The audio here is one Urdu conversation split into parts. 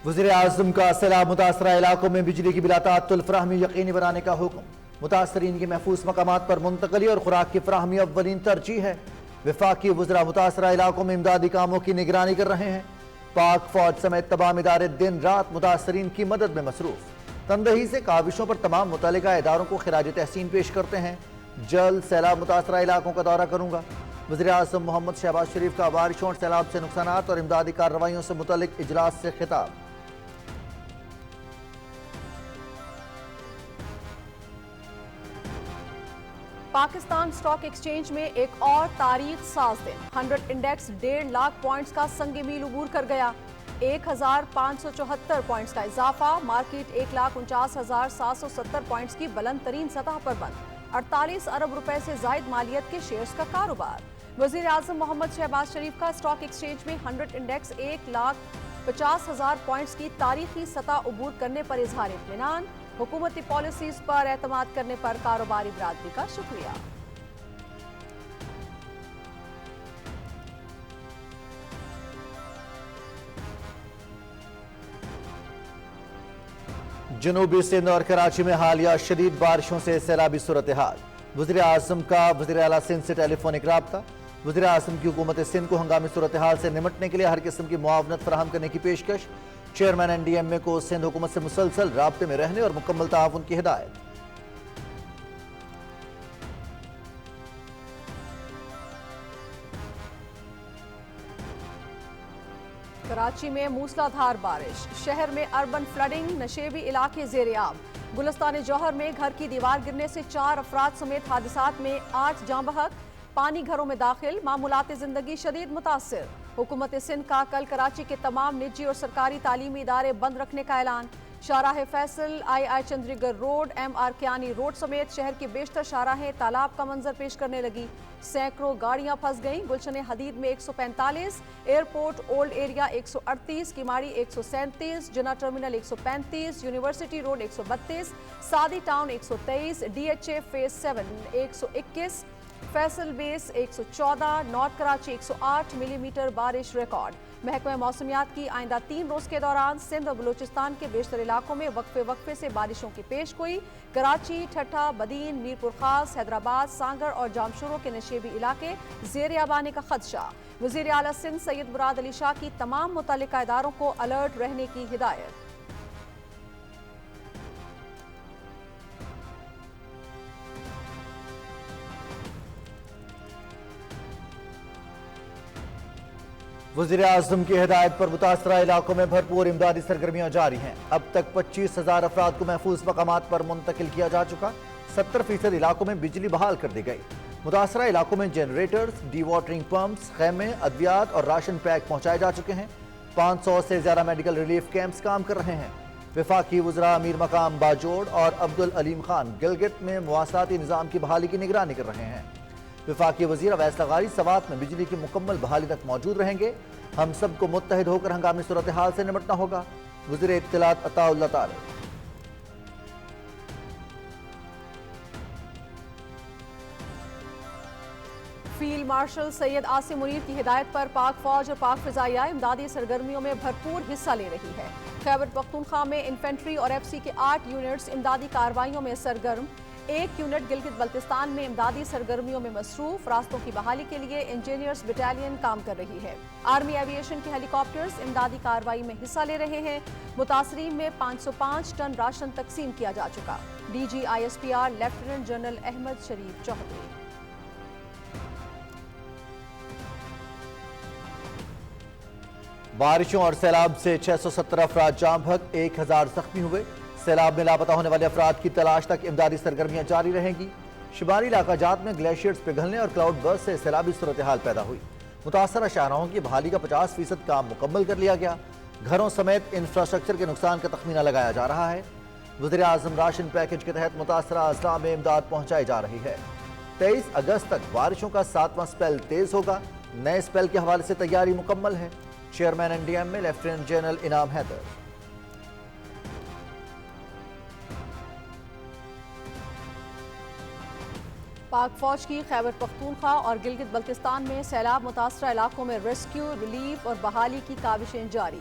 وزیر اعظم کا سیلاب متاثرہ علاقوں میں بجلی کی بلا تعطل فراہمی یقینی بنانے کا حکم۔ متاثرین کی محفوظ مقامات پر منتقلی اور خوراک کی فراہمی اولین ترجیح ہے۔ وفاقی وزراء متاثرہ علاقوں میں امدادی کاموں کی نگرانی کر رہے ہیں۔ پاک فوج سمیت تمام ادارے دن رات متاثرین کی مدد میں مصروف۔ تندہی سے کاوشوں پر تمام متعلقہ اداروں کو خراج تحسین پیش کرتے ہیں۔ جلد سیلاب متاثرہ علاقوں کا دورہ کروں گا۔ وزیر اعظم محمد شہباز شریف کا بارشوں اور سیلاب سے نقصانات اور امدادی کارروائیوں سے متعلق اجلاس سے خطاب۔ پاکستان سٹاک ایکسچینج میں ایک اور تاریخ ساز دن 100 انڈیکس 1.5 لاکھ پوائنٹس کا سنگ میل عبور کر گیا۔ 1574 پوائنٹس کا اضافہ، مارکیٹ 1,49,770 پوائنٹس کی بلند ترین سطح پر بند۔ 48 ارب روپے سے زائد مالیت کے شیئرز کا کاروبار۔ وزیر اعظم محمد شہباز شریف کا سٹاک ایکسچینج میں 100 انڈیکس 1,50,000 پوائنٹس کی تاریخی سطح عبور کرنے پر اظہار اطمینان۔ حکومتی پالیسیز پر اعتماد کرنے پر کاروباری برادری کا شکریہ۔ جنوبی سندھ اور کراچی میں حالیہ شدید بارشوں سے سیلابی صورتحال۔ وزیر اعظم کا وزیر اعلیٰ سندھ سے ٹیلی فونک رابطہ۔ وزیر اعظم کی حکومت سندھ کو ہنگامی صورتحال سے نمٹنے کے لیے ہر قسم کی معاونت فراہم کرنے کی پیشکش۔ چیئرمین این ڈی ایم اے کو سندھ حکومت سے مسلسل رابطے میں رہنے اور مکمل تعاون کی ہدایت۔ کراچی میں موسلا دھار بارش، شہر میں اربن فلڈنگ، نشیبی علاقے زیر آب۔ گلستان جوہر میں گھر کی دیوار گرنے سے 4 افراد سمیت حادثات میں 8 جاں بحق، پانی گھروں میں داخل، معمولات زندگی شدید متاثر۔ حکومت سندھ کا کل کراچی کے تمام نجی اور سرکاری تعلیمی ادارے بند رکھنے کا اعلان۔ شاہراہ Faisal, I Chundrigar road, M R Kayani road سمیت شہر کی بیشتر شاہراہیں تالاب کا منظر پیش کرنے لگی۔ سینکڑوں گاڑیاں پھنس گئیں۔ گلشن حدید میں 145، ایئرپورٹ اولڈ ایریا 138، کیماڑی 137، جنا terminal 135، university road 132، Saadi town 123، D H A phase 7 121، Faisal base 114، north Karachi 108 ملی میٹر بارش ریکارڈ۔ محکمہ موسمیات کی آئندہ 3 روز کے دوران سندھ اور بلوچستان کے بیشتر علاقوں میں وقفے سے بارشوں کی پیش گوئی۔ کراچی، ٹھٹھہ، بدین، میرپور خاص، حیدرآباد، سانگڑ اور جامشورو کے نشیبی علاقے زیر آب آنے کا خدشہ۔ وزیر اعلیٰ سندھ سید مراد علی شاہ کی تمام متعلقہ اداروں کو الرٹ رہنے کی ہدایت۔ وزیر اعظم کی ہدایت پر متاثرہ علاقوں میں بھرپور امدادی سرگرمیاں جاری ہیں۔ اب تک 25,000 افراد کو محفوظ مقامات پر منتقل کیا جا چکا۔ 70% علاقوں میں بجلی بحال کر دی گئی۔ متاثرہ علاقوں میں جنریٹرز، ڈی واٹرنگ پمپس، خیمے، ادویات اور راشن پیک پہنچائے جا چکے ہیں۔ 500 سے زیادہ میڈیکل ریلیف کیمپس کام کر رہے ہیں۔ وفاقی وزراء امیر مقام باجوڑ اور عبدالعلیم خان گلگت میں مواصلاتی نظام کی بحالی کی نگرانی کر رہے ہیں۔ وفاقی وزیر اویس لغاری سوات میں بجلی کی مکمل بحالی تک موجود رہیں گے۔ ہم سب کو متحد ہو کر ہنگامی صورتحال سے نمٹنا ہوگا۔ وزیر اطلاعات عطا اللہ تعالی۔ فیلڈ مارشل سید عاصم منیر کی ہدایت پر پاک فوج اور پاک فضائیہ امدادی سرگرمیوں میں بھرپور حصہ لے رہی ہے۔ خیبر پختونخوا میں انفینٹری اور ایف سی کے 8 یونٹس امدادی کارروائیوں میں سرگرم۔ 1 یونٹ گلگت بلتستان میں امدادی سرگرمیوں میں مصروف۔ راستوں کی بحالی کے لیے انجینئرز بٹالین کام کر رہی ہے۔ آرمی ایوی ایشن کے ہیلی کاپٹرز امدادی کارروائی میں حصہ لے رہے ہیں۔ متاثرین میں 505 ٹن راشن تقسیم کیا جا چکا۔ D G I S P R lieutenant general Ahmed Sharif Chaudhry. بارشوں اور سیلاب سے 670 افراد جاں بحق، 1000 زخمی ہوئے۔ سیلاب میں لاپتہ ہونے والے افراد کی تلاش تک امدادی سرگرمیاں جاری رہیں گی۔ شمالی علاقہ جات میں گلیشیئرز پگھلنے اور کلاؤڈ برسٹ سے سیلابی صورتحال پیدا ہوئی۔ متاثرہ شاہراہوں کی بحالی کا 50% کام مکمل کر لیا گیا۔ گھروں سمیت انفراسٹرکچر کے نقصان کا تخمینہ لگایا جا رہا ہے۔ وزیر اعظم راشن پیکج کے تحت متاثرہ اضلاع میں امداد پہنچائی جا رہی ہے۔ 23 اگست تک بارشوں کا 7واں سپیل تیز ہوگا۔ نئے سپیل کے حوالے سے تیاری مکمل ہے۔ چیئرمین این ڈی ایم میں لیفٹیننٹ جنرل انعام حیدر۔ پاک فوج کی خیبر پختونخوا اور گلگت بلتستان میں سیلاب متاثرہ علاقوں میں ریسکیو، ریلیف اور بحالی کی کاوشیں جاری۔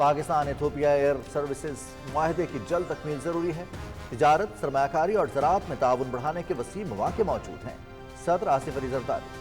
پاکستان ایتھوپیا ایئر سروسز معاہدے کی جلد تکمیل ضروری ہے۔ تجارت، سرمایہ کاری اور زراعت میں تعاون بڑھانے کے وسیع مواقع موجود ہیں۔ صدر آصف علی زرداری۔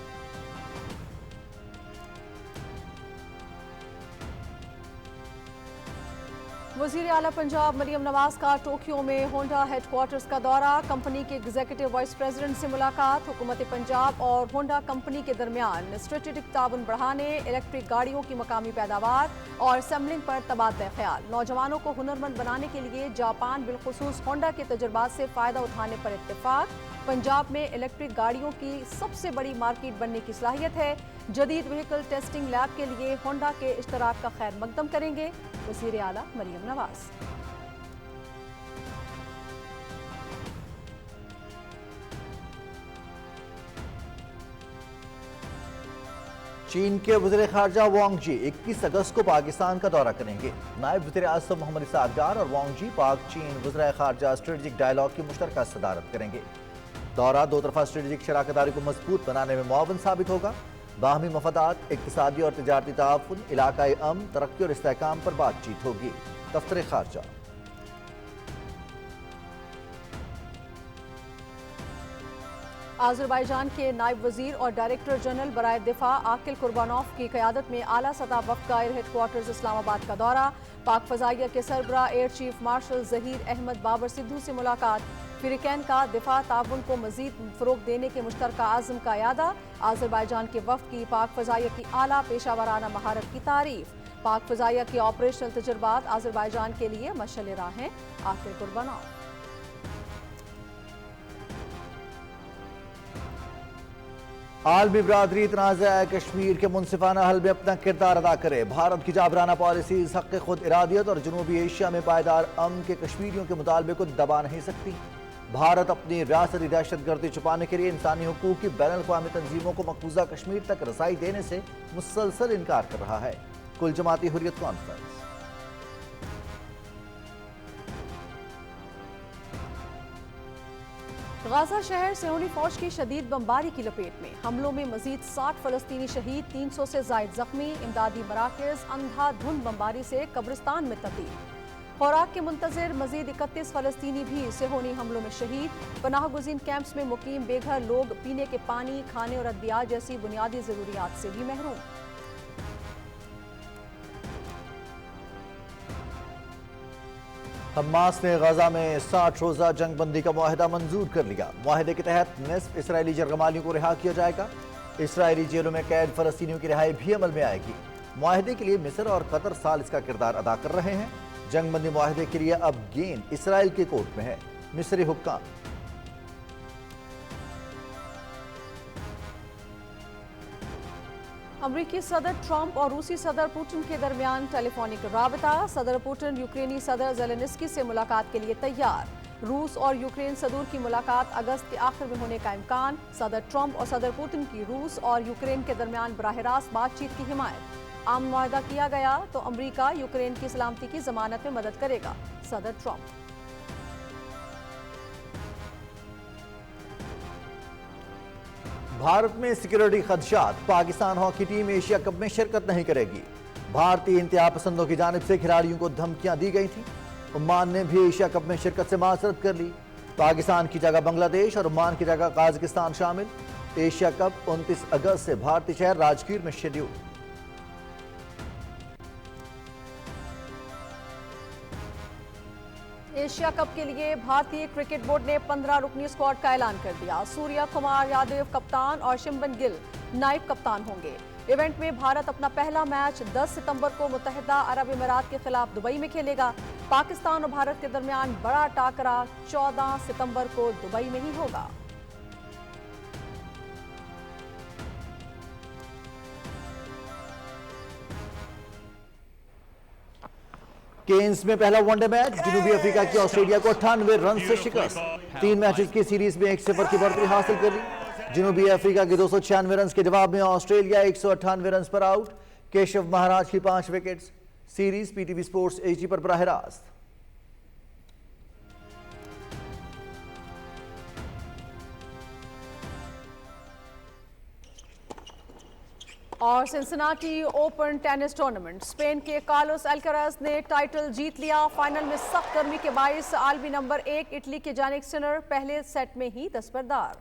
وزیر اعلیٰ پنجاب مریم نواز کا ٹوکیو میں ہونڈا ہیڈ کوارٹرز کا دورہ، کمپنی کے ایگزیکٹو وائس پریزیڈنٹ سے ملاقات، حکومت پنجاب اور ہونڈا کمپنی کے درمیان اسٹریٹجک تعاون بڑھانے، الیکٹرک گاڑیوں کی مقامی پیداوار اور اسمبلنگ پر تبادلہ خیال، نوجوانوں کو ہنرمند بنانے کے لیے جاپان بالخصوص ہونڈا کے تجربات سے فائدہ اٹھانے پر اتفاق، پنجاب میں الیکٹرک گاڑیوں کی سب سے بڑی مارکیٹ بننے کی صلاحیت ہے، جدید وہیکل ٹیسٹنگ لیب کے لیے ہونڈا کے اشتراک کا خیر مقدم کریں گے وزیر اعلیٰ مریم نواز۔ چین کے وزیر خارجہ وانگ جی 21 اگست کو پاکستان کا دورہ کریں گے۔ نائب وزیر اعظم محمد اسحاق ڈار اور وانگ جی پاک چین وزراء خارجہ اسٹریٹجک ڈائیلاگ کی مشترکہ صدارت کریں گے۔ دورہ دو طرفہ اسٹریٹجک شراکت داری کو مضبوط بنانے میں معاون ثابت ہوگا۔ باہمی مفادات، اقتصادی اور تجارتی تعاون، علاقائی امن، ترقی اور استحکام پر بات چیت ہوگی۔ دفتر خارجہ۔ آذربائیجان کے نائب وزیر اور ڈائریکٹر جنرل برائے دفاع عاقل قربانوف کی قیادت میں اعلیٰ سطح وفد کا ایئر ہیڈ کوارٹرز اسلام آباد کا دورہ، پاک فضائیہ کے سربراہ air chief marshal Zaheer Ahmed Babar Sidhu سے ملاقات، فریقین کا دفاع تعاون کو مزید فروغ دینے کے مشترکہ عزم کا اعادہ، آذربائیجان کے وفد کی پاک فضائیہ کی اعلیٰ پیشہ ورانہ مہارت کی تعریف، پاک فضائیہ کے آپریشنل تجربات آذربائیجان کے لیے مشعل راہ ہیں، عاقل قربانوف۔ عالمی برادری تنازع کشمیر کے منصفانہ حل میں اپنا کردار ادا کرے، بھارت کی جابرانہ پالیسیز حق خود ارادیت اور جنوبی ایشیا میں پائیدار امن کے کشمیریوں کے مطالبے کو دبا نہیں سکتی۔ بھارت اپنی ریاستی دہشت گردی چھپانے کے لیے انسانی حقوق کی بین الاقوامی تنظیموں کو مقبوضہ کشمیر تک رسائی دینے سے مسلسل انکار کر رہا ہے۔ کل جماعتی حریت کانفرنس۔ غزہ شہر صہیونی فوج کی شدید بمباری کی لپیٹ میں، حملوں میں مزید 60 فلسطینی شہید، 300 سے زائد زخمی، امدادی مراکز اندھا دھند بمباری سے قبرستان میں تبدیل۔ خوراک کے منتظر مزید 31 فلسطینی بھی صہیونی حملوں میں شہید، پناہ گزین کیمپس میں مقیم بے گھر لوگ پینے کے پانی، کھانے اور ادویات جیسی بنیادی ضروریات سے بھی محروم۔ حماس نے غزہ میں 60 روزہ جنگ بندی کا معاہدہ منظور کر لیا۔ معاہدے کے تحت نصف اسرائیلی جرگمالیوں کو رہا کیا جائے گا۔ اسرائیلی جیلوں میں قید فلسطینیوں کی رہائی بھی عمل میں آئے گی۔ معاہدے کے لیے مصر اور قطر ثالث کا کردار ادا کر رہے ہیں۔ جنگ بندی معاہدے کے لیے اب گیند اسرائیل کے کورٹ میں ہے۔ مصری حکام۔ امریکی صدر ٹرمپ اور روسی صدر پوٹن کے درمیان ٹیلی فونک رابطہ، صدر پوٹن یوکرینی صدر زیلنسکی سے ملاقات کے لیے تیار، روس اور یوکرین صدور کی ملاقات اگست کے آخر میں ہونے کا امکان، صدر ٹرمپ اور صدر پوٹن کی روس اور یوکرین کے درمیان براہ راست بات چیت کی حمایت، عام معاہدہ کیا گیا تو امریکہ یوکرین کی سلامتی کی ضمانت میں مدد کرے گا، صدر ٹرمپ۔ بھارت میں سیکیورٹی خدشات، Pakistan hockey team Asia cup میں شرکت نہیں کرے گی۔ بھارتی انتہا پسندوں کی جانب سے کھلاڑیوں کو دھمکیاں دی گئی تھیں۔ عمان نے بھی ایشیا کپ میں شرکت سے معذرت کر لی۔ پاکستان کی جگہ بنگلہ دیش اور عمان کی جگہ قازقستان شامل۔ ایشیا کپ 29 اگست سے بھارتی شہر راجگیر میں شیڈیول۔ ایشیا کپ کے لیے بھارتی کرکٹ بورڈ نے 15 رکنی اسکواڈ کا اعلان کر دیا۔ سوریا کمار یادو کپتان اور شمبن گل نائب کپتان ہوں گے۔ ایونٹ میں بھارت اپنا پہلا میچ 10 ستمبر کو متحدہ عرب امارات کے خلاف دبئی میں کھیلے گا۔ پاکستان اور بھارت کے درمیان بڑا ٹاکرا 14 ستمبر کو دبئی میں ہی ہوگا۔ کینز میں پہلا ون ڈے میچ، جنوبی افریقہ کی آسٹریلیا کو 98 رن سے شکست، 3 میچز کی سیریز میں 1-0 کی بڑھتری حاصل کر لی۔ جنوبی افریقہ کے 296 رنز کے جواب میں آسٹریلیا 198 رنز پر آؤٹ۔ کیشو مہاراج کی 5 wickets. Series P T V sports H D پر براہ راست۔ اور Cincinnati open tennis tournament Spain کے کارلوس الکراز نے ٹائٹل جیت لیا. فائنل میں سخت گرمی کے باعث عالمی نمبر 1 اٹلی کے جانک سنر پہلے سیٹ میں ہی دستبردار.